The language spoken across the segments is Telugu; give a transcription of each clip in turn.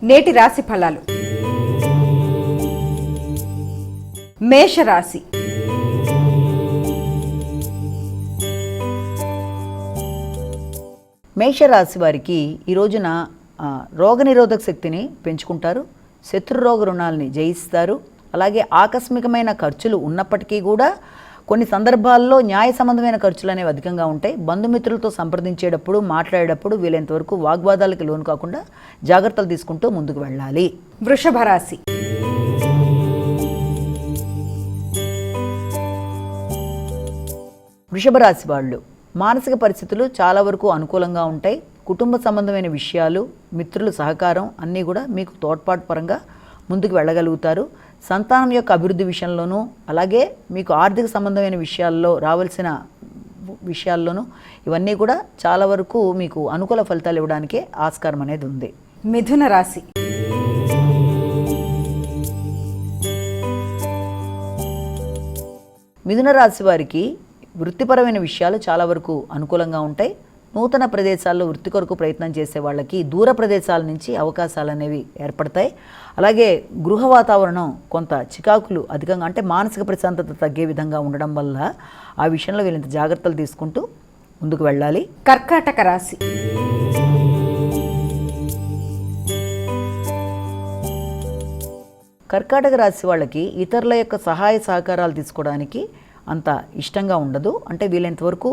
నేటి రాశి ఫలాలు. మేషరాశి. మేషరాశి వారికి ఈ రోజున రోగనిరోధక శక్తిని పెంచుకుంటారు, శత్రురోగ రుణాలని జయిస్తారు. అలాగే ఆకస్మికమైన ఖర్చులు ఉన్నప్పటికీ కూడా కొన్ని సందర్భాల్లో న్యాయ సంబంధమైన ఖర్చులు అనేవి అధికంగా ఉంటాయి. బంధుమిత్రులతో సంప్రదించేటప్పుడు, మాట్లాడేటప్పుడు వీలైనంతవరకు వాగ్వాదాలకు లోను కాకుండా జాగ్రత్తలు తీసుకుంటూ ముందుకు వెళ్ళాలి. వృషభ రాశి. వృషభ రాశి వాళ్ళు మానసిక పరిస్థితులు చాలా వరకు అనుకూలంగా ఉంటాయి. కుటుంబ సంబంధమైన విషయాలు, మిత్రుల సహకారం అన్నీ కూడా మీకు తోడ్పాటు పరంగా ముందుకు వెళ్ళగలుగుతారు. సంతానం యొక్క అభివృద్ధి విషయంలోనూ, అలాగే మీకు ఆర్థిక సంబంధమైన విషయాల్లో రావాల్సిన విషయాల్లోనూ ఇవన్నీ కూడా చాలా వరకు మీకు అనుకూల ఫలితాలు ఇవ్వడానికే ఆస్కారం అనేది ఉంది. మిథున రాశి. మిథున రాశి వారికి వృత్తిపరమైన విషయాలు చాలా వరకు అనుకూలంగా ఉంటాయి. నూతన ప్రదేశాల్లో వృత్తి కొరకు ప్రయత్నం చేసే వాళ్ళకి దూర ప్రదేశాల నుంచి అవకాశాలు అనేవి ఏర్పడతాయి. అలాగే గృహ వాతావరణం కొంత చికాకులు అధికంగా, అంటే మానసిక ప్రశాంతత తగ్గే విధంగా ఉండడం వల్ల ఆ విషయంలో వీళ్ళంత జాగ్రత్తలు తీసుకుంటూ ముందుకు వెళ్ళాలి. కర్కాటక రాశి. కర్కాటక రాశి వాళ్ళకి ఇతరుల యొక్క సహాయ సహకారాలు తీసుకోవడానికి అంత ఇష్టంగా ఉండదు. అంటే వీలైనంతవరకు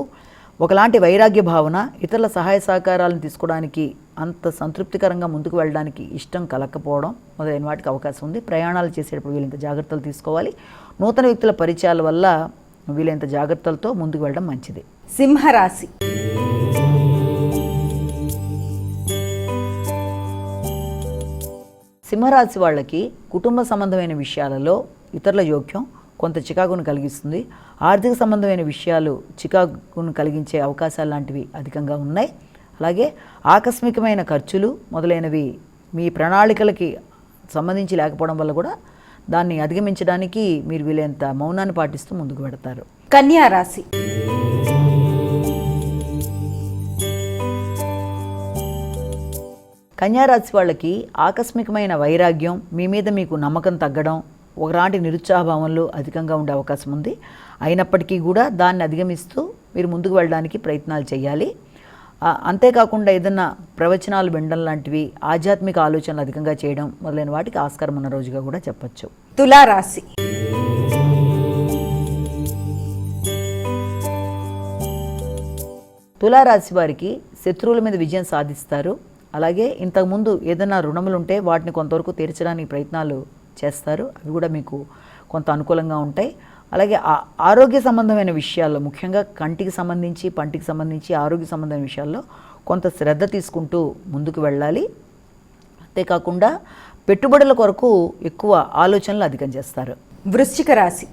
ఒకలాంటి వైరాగ్య భావన, ఇతరుల సహాయ సహకారాలను తీసుకోవడానికి అంత సంతృప్తికరంగా ముందుకు వెళ్ళడానికి ఇష్టం కలగకపోవడం మొదలైన వాటికి అవకాశం ఉంది. ప్రయాణాలు చేసేటప్పుడు వీళ్ళంత జాగ్రత్తలు తీసుకోవాలి. నూతన వ్యక్తుల పరిచయాల వల్ల వీళ్ళంత జాగ్రత్తలతో ముందుకు వెళ్ళడం మంచిది. సింహరాశి. సింహరాశి వాళ్ళకి కుటుంబ సంబంధమైన విషయాలలో ఇతరుల జోక్యం కొంత చికాకును కలిగిస్తుంది. ఆర్థిక సంబంధమైన విషయాలు చికాకును కలిగించే అవకాశాలు లాంటివి అధికంగా ఉన్నాయి. అలాగే ఆకస్మికమైన ఖర్చులు మొదలైనవి మీ ప్రణాళికలకి సంబంధించి లేకపోవడం వల్ల కూడా దాన్ని అధిగమించడానికి మీరు వీలైనంత మౌనాన్ని పాటిస్తూ ముందుకు పెడతారు. కన్యా రాశి. కన్యారాశి వాళ్ళకి ఆకస్మికమైన వైరాగ్యం, మీ మీద మీకు నమ్మకం తగ్గడం, ఒకలాంటి నిరుత్సాహభావంలో అధికంగా ఉండే అవకాశం ఉంది. అయినప్పటికీ కూడా దాన్ని అధిగమిస్తూ మీరు ముందుకు వెళ్ళడానికి ప్రయత్నాలు చేయాలి. అంతేకాకుండా ఏదన్నా ప్రవచనాలు వినడం లాంటివి, ఆధ్యాత్మిక ఆలోచనలు అధికంగా చేయడం మొదలైన వాటికి ఆస్కారం ఉన్న రోజుగా కూడా చెప్పచ్చు. తులారాశి. తులారాశి వారికి శత్రువుల మీద విజయం సాధిస్తారు. అలాగే ఇంతకుముందు ఏదైనా రుణములు ఉంటే వాటిని కొంతవరకు తీర్చడానికి ప్రయత్నాలు చేస్తారు. అవి కూడా మీకు కొంత అనుకూలంగా ఉంటాయి. అలాగే ఆరోగ్య సంబంధమైన విషయాల్లో, ముఖ్యంగా కంటికి సంబంధించి, పంటికి సంబంధించి ఆరోగ్య సంబంధమైన విషయాల్లో కొంత శ్రద్ధ తీసుకుంటూ ముందుకు వెళ్ళాలి. అంతేకాకుండా పెట్టుబడుల కొరకు ఎక్కువ ఆలోచనలు అధికం చేస్తారు. వృశ్చిక రాశి.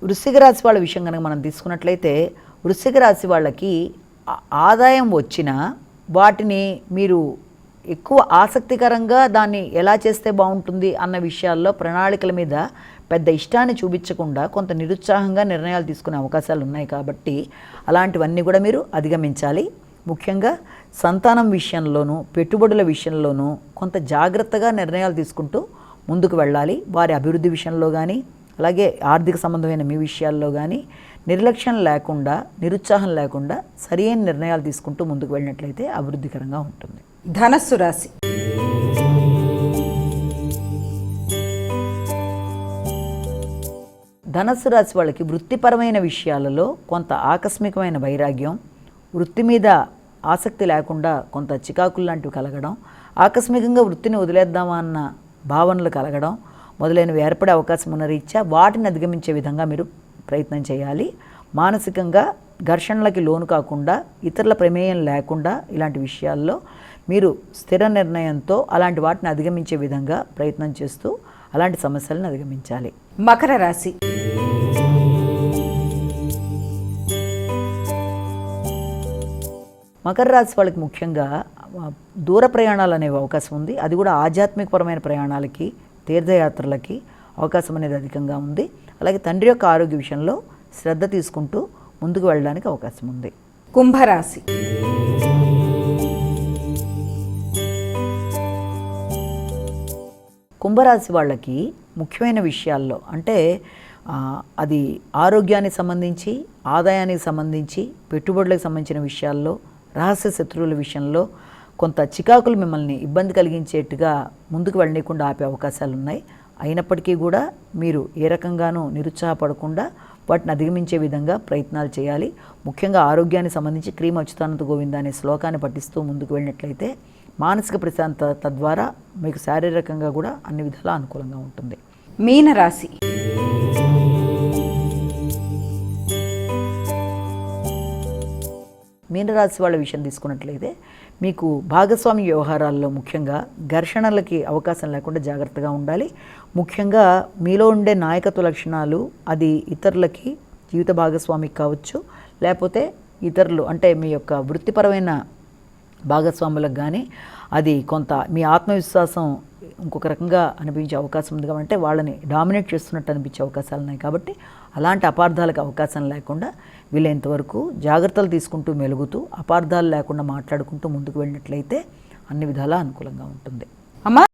వృశ్చిక రాశి వాళ్ళ విషయం కనుక మనం తీసుకున్నట్లయితే, వృశ్చిక రాశి వాళ్ళకి ఆదాయం వచ్చినా వాటిని మీరు ఎక్కువ ఆసక్తికరంగా దాన్ని ఎలా చేస్తే బాగుంటుంది అన్న విషయాల్లో ప్రణాళికల మీద పెద్ద ఇష్టాన్ని చూపించకుండా కొంత నిరుత్సాహంగా నిర్ణయాలు తీసుకునే అవకాశాలు ఉన్నాయి. కాబట్టి అలాంటివన్నీ కూడా మీరు అధిగమించాలి. ముఖ్యంగా సంతానం విషయంలోనూ, పెట్టుబడుల విషయంలోనూ కొంత జాగ్రత్తగా నిర్ణయాలు తీసుకుంటూ ముందుకు వెళ్ళాలి. వారి అభివృద్ధి విషయంలో కానీ, అలాగే ఆర్థిక సంబంధమైన మీ విషయాల్లో కానీ నిర్లక్ష్యం లేకుండా, నిరుత్సాహం లేకుండా సరైన నిర్ణయాలు తీసుకుంటూ ముందుకు వెళ్ళినట్లయితే అభివృద్ధికరంగా ఉంటుంది. ధనస్సు రాశి. ధనస్సు రాశి వాళ్ళకి వృత్తిపరమైన విషయాలలో కొంత ఆకస్మికమైన వైరాగ్యం, వృత్తి మీద ఆసక్తి లేకుండా కొంత చికాకులు లాంటివి కలగడం, ఆకస్మికంగా వృత్తిని వదిలేద్దామా అన్న భావనలు కలగడం మొదలైనవి ఏర్పడే అవకాశం ఉన్న రీత్యా వాటిని అధిగమించే విధంగా మీరు ప్రయత్నం చేయాలి. మానసికంగా ఘర్షణలకి లోను కాకుండా, ఇతరుల ప్రమేయం లేకుండా ఇలాంటి విషయాల్లో మీరు స్థిర నిర్ణయంతో అలాంటి వాటిని అధిగమించే విధంగా ప్రయత్నం చేస్తూ అలాంటి సమస్యలను అధిగమించాలి. మకర రాశి. మకర రాశి వాళ్ళకి ముఖ్యంగా దూర ప్రయాణాలు అనేవి అవకాశం ఉంది. అది కూడా ఆధ్యాత్మికపరమైన ప్రయాణాలకి, తీర్థయాత్రలకి అవకాశం అనేది అధికంగా ఉంది. అలాగే తండ్రి యొక్క ఆరోగ్య విషయంలో శ్రద్ధ తీసుకుంటూ ముందుకు వెళ్ళడానికి అవకాశం ఉంది. కుంభరాశి. కుంభరాశి వాళ్ళకి ముఖ్యమైన విషయాల్లో అంటే అది ఆరోగ్యానికి సంబంధించి, ఆదాయానికి సంబంధించి, పెట్టుబడులకు సంబంధించిన విషయాల్లో, రహస్య శత్రువుల విషయంలో కొంత చికాకులు మిమ్మల్ని ఇబ్బంది కలిగించేట్టుగా ముందుకు వెళ్ళనీయకుండా ఆపే అవకాశాలు ఉన్నాయి. అయినప్పటికీ కూడా మీరు ఏ రకంగానూ నిరుత్సాహపడకుండా వాటిని అధిగమించే విధంగా ప్రయత్నాలు చేయాలి. ముఖ్యంగా ఆరోగ్యానికి సంబంధించి క్రీమ్ అచ్యుతానంద గోవింద అనే శ్లోకాన్ని పఠిస్తూ ముందుకు వెళ్ళినట్లయితే మానసిక ప్రశాంతత ద్వారా మీకు శారీరకంగా కూడా అన్ని విధాలా అనుకూలంగా ఉంటుంది. మీనరాశి. మీనరాశి వాళ్ళ విషయం తీసుకున్నట్లయితే మీకు భాగస్వామి వ్యవహారాల్లో ముఖ్యంగా ఘర్షణలకి అవకాశం లేకుండా జాగ్రత్తగా ఉండాలి. ముఖ్యంగా మీలో ఉండే నాయకత్వ లక్షణాలు అది ఇతరులకి, జీవిత భాగస్వామికి కావచ్చు, లేకపోతే ఇతరులు అంటే మీ యొక్క వృత్తిపరమైన భాగస్వాములకు కానీ అది కొంత మీ ఆత్మవిశ్వాసం ఇంకొక రకంగా అనిపించే అవకాశం ఉంది. కాబట్టి వాళ్ళని డామినేట్ చేస్తున్నట్టు అనిపించే అవకాశాలు ఉన్నాయి. కాబట్టి అలాంటి అపార్థాలకు అవకాశం లేకుండా వీలైనంతవరకు జాగ్రత్తలు తీసుకుంటూ మెలుగుతూ అపార్థాలు లేకుండా మాట్లాడుకుంటూ ముందుకు వెళ్ళినట్లయితే అన్ని విధాలా అనుకూలంగా ఉంటుంది. అమ్మా